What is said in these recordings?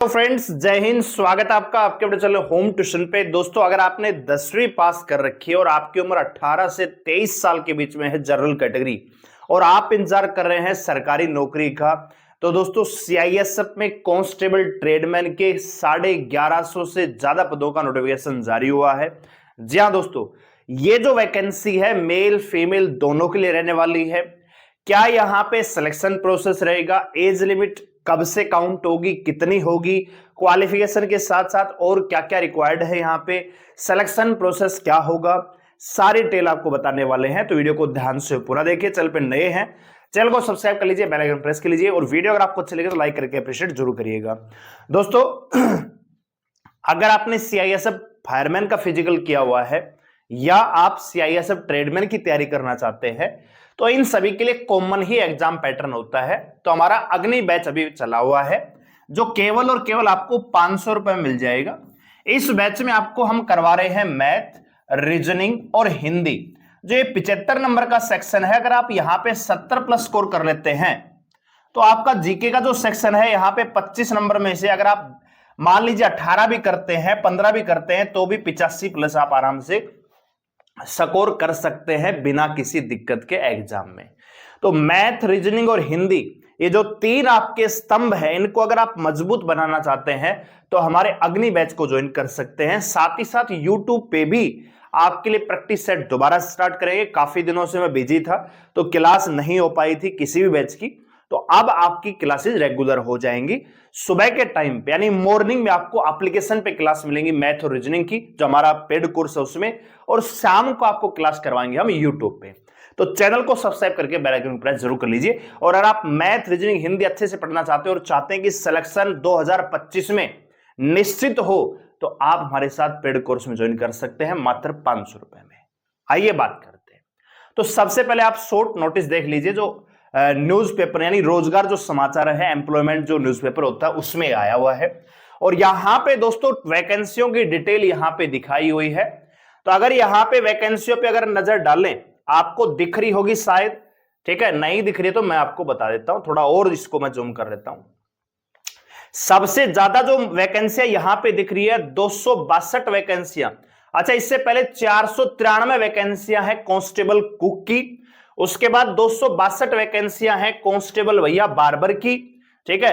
तो फ्रेंड्स, जय हिंद। स्वागत है आपका आपके अपने चैनल होम ट्यूशन पे। दोस्तों, अगर आपने 10वीं पास कर रखी है और आपकी उम्र 18 से 23 साल के बीच में है, जनरल कैटेगरी, और आप इंतजार कर रहे हैं सरकारी नौकरी का, तो दोस्तों सीआईएसएफ में कांस्टेबल ट्रेडमैन के 1150 से ज्यादा पदों का नोटिफिकेशन जारी हुआ है। जी हाँ दोस्तों, ये जो वैकेंसी है मेल फीमेल दोनों के लिए रहने वाली है। क्या यहां पे सिलेक्शन प्रोसेस रहेगा, एज लिमिट कब से काउंट होगी, कितनी होगी, क्वालिफिकेशन के साथ साथ और क्या क्या रिक्वायर्ड है, यहाँ पे सिलेक्शन प्रोसेस क्या होगा, सारी डिटेल आपको बताने वाले हैं। तो वीडियो को ध्यान से पूरा देखिए। चैनल पे नए हैं, चैनल को सब्सक्राइब कर लीजिए, बेल आइकन प्रेस कर लीजिए, और वीडियो अगर आपको अच्छी लगे तो लाइक करके अप्रिशिएट जरूर करिएगा। दोस्तों, अगर आपने सीआईएसएफ फायरमैन का फिजिकल किया हुआ है या आप सीआईएसएफ ट्रेडमैन की तैयारी करना चाहते हैं, तो इन सभी के लिए कॉमन ही एग्जाम पैटर्न होता है। तो हमारा अग्नि बैच अभी चला हुआ है, जो केवल और केवल आपको 500 रुपए में मिल जाएगा। इस बैच में आपको हम करवा रहे हैं मैथ, रीजनिंग और हिंदी। जो ये 75 नंबर का सेक्शन है, अगर आप यहां पे 70 प्लस स्कोर कर लेते हैं तो आपका जीके का जो सेक्शन है यहां पे 25 नंबर में से अगर आप मान लीजिए 18 भी करते हैं, 15 भी करते हैं, तो भी 85 प्लस आप आराम से स्कोर कर सकते हैं बिना किसी दिक्कत के एग्जाम में। तो मैथ, रीजनिंग और हिंदी, ये जो तीन आपके स्तंभ है, इनको अगर आप मजबूत बनाना चाहते हैं तो हमारे अग्नि बैच को ज्वाइन कर सकते हैं। साथ ही साथ यूट्यूब पे भी आपके लिए प्रैक्टिस सेट दोबारा स्टार्ट करेंगे। काफी दिनों से मैं बिजी था तो क्लास नहीं हो पाई थी किसी भी बैच की, तो अब आपकी क्लासेस रेगुलर हो जाएंगी। सुबह के टाइम पे यानी मॉर्निंग में आपको एप्लीकेशन पे क्लास मिलेंगी मैथ और रीजनिंग की, जो हमारा पेड कोर्स है उसमें, और शाम को आपको क्लास करवाएंगे हम यूट्यूब पे। तो चैनल को सब्सक्राइब करके बेल आइकन प्रेस जरूर कर लीजिए। और अगर आप मैथ, रीजनिंग, हिंदी अच्छे से पढ़ना चाहते हैं और चाहते हैं कि सिलेक्शन 2025 में निश्चित हो, तो आप हमारे साथ पेड कोर्स में ज्वाइन कर सकते हैं मात्र 500 रुपए में। आइए बात करते हैं। तो सबसे पहले आप शॉर्ट नोटिस देख लीजिए, जो न्यूज़पेपर यानी रोजगार जो समाचार है, एम्प्लॉयमेंट जो न्यूज़पेपर होता है उसमें आया हुआ है। और यहां पे दोस्तों वैकेंसियों की डिटेल यहां पे दिखाई हुई है। तो अगर यहां पे वैकेंसियों पे अगर नजर डालें, आपको दिख रही होगी शायद, ठीक है, नहीं दिख रही तो मैं आपको बता देता हूं, थोड़ा और इसको मैं जूम कर देता हूं। सबसे ज्यादा जो वैकेंसियां यहां पे दिख रही है 262 वैकेंसियां। अच्छा, इससे पहले 493 वैकेंसियां हैं कांस्टेबल कुक की। उसके बाद 262 वैकेंसियां हैं कांस्टेबल भैया बार्बर की, ठीक है,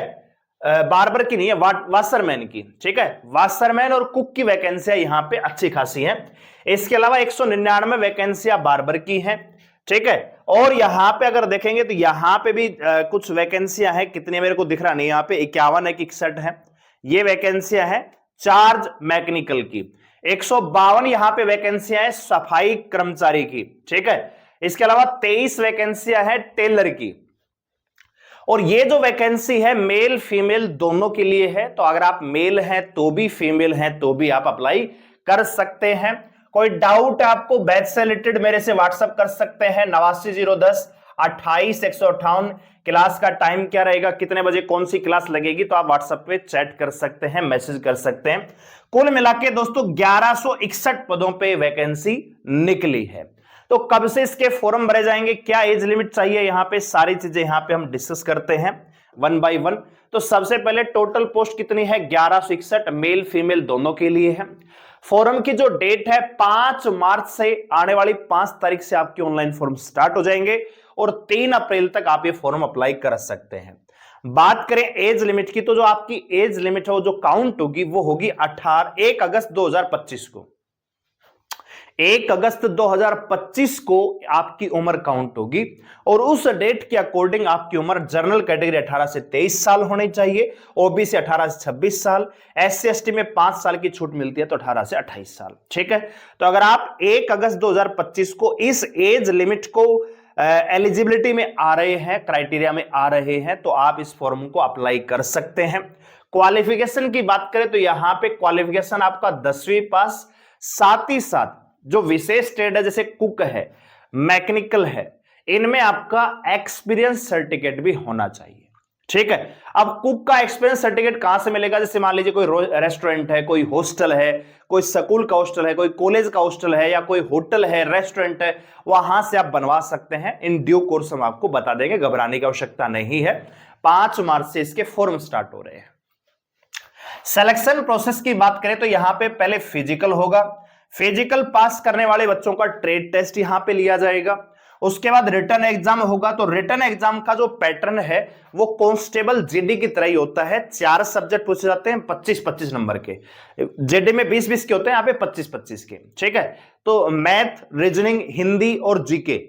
बार्बर की नहीं है, वाशरमैन की, ठीक है, वाशरमैन और कुक की वैकेंसियां यहां पे अच्छी खासी हैं। इसके अलावा 199 वैकेंसियां बार्बर की हैं, ठीक है। और यहां पे अगर देखेंगे तो यहां पे भी कुछ वैकेंसियां हैं, कितनी मेरे को दिख रहा नहीं, यहां पे 51 है कि 61 है, ये वैकेंसियां हैं चार्ज मैकेनिकल की। 152 यहां पे वैकेंसियां हैं सफाई कर्मचारी की, ठीक है। इसके अलावा 23 वैकेंसियां हैं टेलर की। और ये जो वैकेंसी है मेल फीमेल दोनों के लिए है, तो अगर आप मेल हैं तो भी, फीमेल हैं तो भी आप अप्लाई कर सकते हैं। कोई डाउट है आपको बैच से रिलेटेड, मेरे से व्हाट्सएप कर सकते हैं 89010 28158। क्लास का टाइम क्या रहेगा, कितने बजे कौन सी क्लास लगेगी, तो आप व्हाट्सएप पे चैट कर सकते हैं, मैसेज कर सकते हैं। कुल मिलाके दोस्तों 1161 पदों पे वैकेंसी निकली है। तो कब से इसके फॉर्म भरे जाएंगे, क्या एज लिमिट चाहिए, यहां पे सारी चीजें यहां पे हम डिस्कस करते हैं वन बाय वन। तो सबसे पहले टोटल पोस्ट कितनी है, 1161, मेल फीमेल दोनों के लिए है। फॉर्म की जो डेट है 5 मार्च से, आने वाली 5 तारीख से आपके ऑनलाइन फॉर्म स्टार्ट हो जाएंगे और 3 अप्रैल तक आप ये फॉर्म अप्लाई कर सकते हैं। बात करें एज लिमिट की, तो जो आपकी एज लिमिट है वो जो काउंट होगी वो होगी 1 अगस्त 2025 को। 1 अगस्त 2025 को आपकी उम्र काउंट होगी, और उस डेट के अकॉर्डिंग आपकी उम्र जनरल कैटेगरी 18 से 23 साल होनी चाहिए, ओबीसी 18 से 26 साल, एससी एसटी में 5 साल की छूट मिलती है तो 18 से 28 साल, ठीक है। तो अगर आप 1 अगस्त 2025 को इस एज लिमिट को एलिजिबिलिटी में आ रहे हैं, क्राइटेरिया में आ रहे हैं, तो आप इस फॉर्म को अप्लाई कर सकते हैं। क्वालिफिकेशन की बात करें तो यहां पे क्वालिफिकेशन आपका 10वीं पास, साथ ही साथ जो विशेष ट्रेड है जैसे कुक है, मैकेनिकल है, इनमें आपका एक्सपीरियंस सर्टिफिकेट भी होना चाहिए, ठीक है। अब कुक का एक्सपीरियंस सर्टिफिकेट कहां से मिलेगा, जैसे मान लीजिए कोई रेस्टोरेंट है, कोई हॉस्टल है, कोई स्कूल का हॉस्टल है, कोई कॉलेज का हॉस्टल है, या कोई होटल है, रेस्टोरेंट है, वहां से आप बनवा सकते हैं। इन ड्यू कोर्स हम आपको बता देंगे, घबराने की आवश्यकता नहीं है। 5 मार्च से इसके फॉर्म स्टार्ट हो रहे हैं। सिलेक्शन प्रोसेस की बात करें तो यहां पे पहले फिजिकल होगा, फिजिकल पास करने वाले बच्चों का ट्रेड टेस्ट यहां पे लिया जाएगा, उसके बाद रिटर्न एग्जाम होगा। तो रिटर्न एग्जाम का जो पैटर्न है वो कांस्टेबल जीडी की तरह ही होता है, 4 सब्जेक्ट पूछे जाते हैं 25-25 नंबर के, जीडी में 20-20 के होते हैं, यहाँ पे 25-25 के, ठीक है। तो मैथ, रीजनिंग, हिंदी और जीके,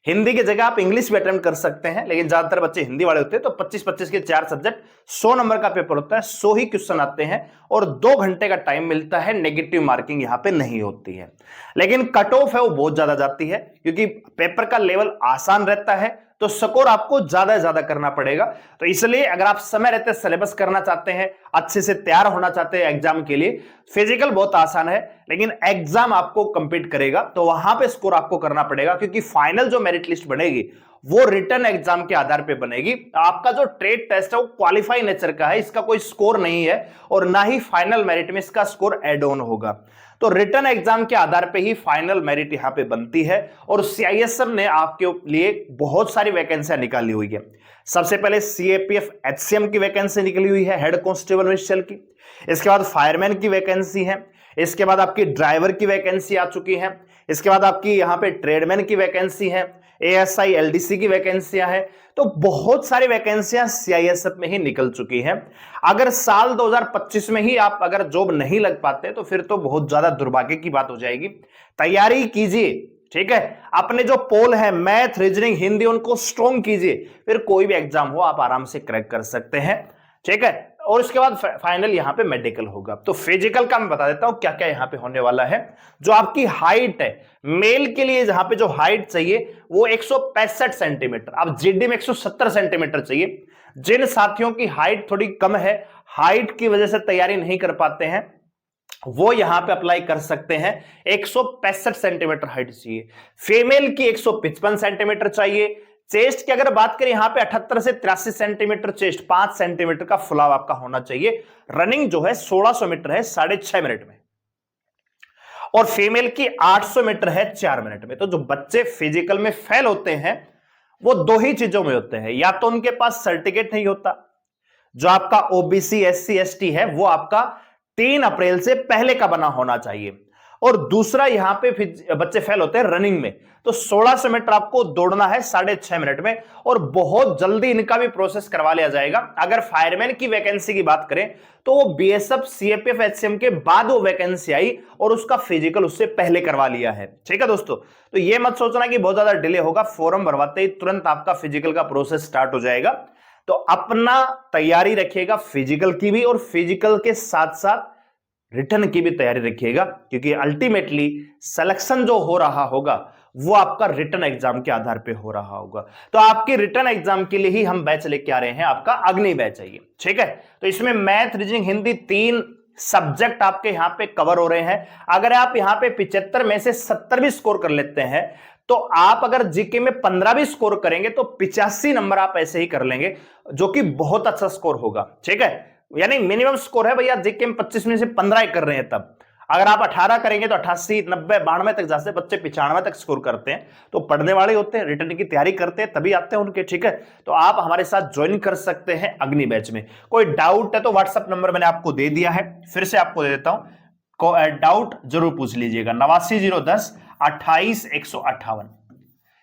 हिंदी की जगह आप इंग्लिश भी अटेम्प्ट कर सकते हैं, लेकिन ज्यादातर बच्चे हिंदी वाले होते हैं। तो 25-25 के 4 सब्जेक्ट, 100 नंबर का पेपर होता है, 100 ही क्वेश्चन आते हैं और 2 घंटे का टाइम मिलता है, नेगेटिव मार्किंग यहां पे नहीं होती है। लेकिन कट ऑफ है वो बहुत ज्यादा जाती है, क्योंकि पेपर का लेवल आसान रहता है तो स्कोर आपको ज्यादा करना पड़ेगा। तो इसलिए अगर आप समय रहते सिलेबस करना चाहते हैं, अच्छे से तैयार होना चाहते हैं एग्जाम के लिए, फिजिकल बहुत आसान है लेकिन एग्जाम आपको कंप्लीट करेगा तो वहां पे स्कोर आपको करना पड़ेगा, क्योंकि फाइनल जो मेरिट लिस्ट बनेगी वो रिटर्न एग्जाम के आधार पे बनेगी। आपका जो ट्रेड टेस्ट है वो क्वालिफाई नेचर का है, इसका कोई स्कोर नहीं है और ना ही फाइनल मेरिट में इसका स्कोर एड ऑन होगा। तो रिटर्न एग्जाम के आधार पे ही फाइनल मेरिट यहां पे बनती है और सीआईएसएफ ने आपके लिए बहुत सारी वैकेंसियां निकाली हुई है। सबसे पहले सीएपीएफ एचसीएम की वैकेंसी निकली हुई है, हेड कांस्टेबल मिनिस्ट्रियल की। इसके बाद फायरमैन की वैकेंसी है, इसके बाद आपकी ड्राइवर की वैकेंसी आ चुकी है, इसके बाद आपकी यहां पे ट्रेडमैन की वैकेंसी है, एएसआई एलडीसी की वैकेंसियां हैं। तो बहुत सारी वैकेंसियां सीआईएसएफ में ही निकल चुकी हैं। अगर साल 2025 में ही आप अगर जॉब नहीं लग पाते तो फिर तो बहुत ज्यादा दुर्भाग्य की बात हो जाएगी। तैयारी कीजिए, ठीक है, अपने जो पोल है मैथ, रीजनिंग, हिंदी, उनको स्ट्रॉन्ग कीजिए, फिर कोई भी एग्जाम हो आप आराम से क्रैक कर सकते हैं, ठीक है। और इसके बाद फाइनल यहां पे मेडिकल होगा। तो फिजिकल का मैं बता देता हूं क्या क्या यहां पे होने वाला है। जो आपकी हाइट है, मेल के लिए जहां पे जो हाइट चाहिए वो 165 सेंटीमीटर, अब जीडी में 170 सेंटीमीटर चाहिए। जिन साथियों की हाइट थोड़ी कम है, हाइट की वजह से तैयारी नहीं कर पाते हैं, वो यहां पे अप्लाई कर सकते हैं। 165 सेंटीमीटर हाइट चाहिए। फीमेल की 155 सेंटीमीटर चाहिए। चेस्ट की अगर बात करें यहां पे 78 से 83 सेंटीमीटर चेस्ट, 5 सेंटीमीटर का फुलाव आपका होना चाहिए। रनिंग जो है 1600 मीटर है 6.5 मिनट में, और फीमेल की 800 मीटर है 4 मिनट में। तो जो बच्चे फिजिकल में फेल होते हैं वो 2 ही चीजों में होते हैं, या तो उनके पास सर्टिफिकेट नहीं होता, जो आपका ओबीसी एससी एसटी है वो आपका 3 अप्रैल से पहले का बना होना चाहिए, और दूसरा यहां पे बच्चे फेल होते हैं रनिंग में। तो 1600 मीटर आपको दौड़ना है 6.5 मिनट में, और बहुत जल्दी इनका भी प्रोसेस करवा लिया जाएगा। अगर फायरमैन की वैकेंसी की बात करें तो वो बीएसएफ सीएपीएफ एचसीएम के बाद वो वैकेंसी आई और उसका फिजिकल उससे पहले करवा लिया है, ठीक है दोस्तों। तो ये मत सोचना कि बहुत ज्यादा डिले होगा, फॉर्म भरवाते ही तुरंत आपका फिजिकल का प्रोसेस स्टार्ट हो जाएगा। तो अपना तैयारी रखिएगा फिजिकल की भी, और फिजिकल के साथ साथ रिटर्न की भी तैयारी रखिएगा, क्योंकि अल्टीमेटली सिलेक्शन जो हो रहा होगा वो आपका रिटर्न एग्जाम के आधार पे हो रहा होगा। तो आपकी रिटर्न एग्जाम के लिए ही हम बैच लेके आ रहे हैं, आपका अग्नि बैच है ये, ठीक है। तो इसमें मैथ, रीजनिंग, हिंदी 3 सब्जेक्ट आपके यहां पे कवर हो रहे हैं। अगर आप यहां पे 75 में से 70 भी स्कोर कर लेते हैं तो आप अगर जीके में 15 भी स्कोर करेंगे तो 85 नंबर आप ऐसे ही कर लेंगे, जो कि बहुत अच्छा स्कोर होगा, ठीक है। यानी मिनिमम स्कोर है भैया, जीके में 25 में से 15 ही कर रहे हैं, तब अगर आप 18 करेंगे तो 88, 90, 92 तक जाते हैं बच्चे, 95 तक स्कोर करते हैं। तो पढ़ने वाले होते हैं, रिटर्न की तैयारी करते हैं, तभी आते हैं उनके, ठीक है। तो आप हमारे साथ ज्वाइन कर सकते हैं अग्नि बैच में। कोई डाउट है तो व्हाट्सएप नंबर मैंने आपको दे दिया है, फिर से आपको दे देता हूं, डाउट जरूर पूछ लीजिएगा। 89 010 28 158,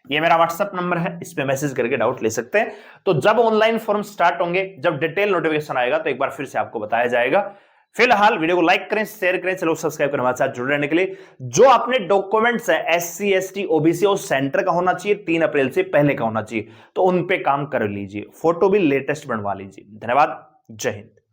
ये मेरा व्हाट्सएप नंबर है, इस पे मैसेज करके डाउट ले सकते हैं। तो जब ऑनलाइन फॉर्म स्टार्ट होंगे, जब डिटेल नोटिफिकेशन आएगा तो एक बार फिर से आपको बताया जाएगा। फिलहाल वीडियो को लाइक करें, शेयर करें, चलो सब्सक्राइब करें हमारे साथ जुड़े रहने के लिए। जो अपने डॉक्यूमेंट्स है एससी एसटी ओबीसी और सेंटर का होना चाहिए, 3 अप्रैल से पहले का होना चाहिए, तो उन पे काम कर लीजिए। फोटो भी लेटेस्ट बनवा लीजिए। धन्यवाद, जय हिंद।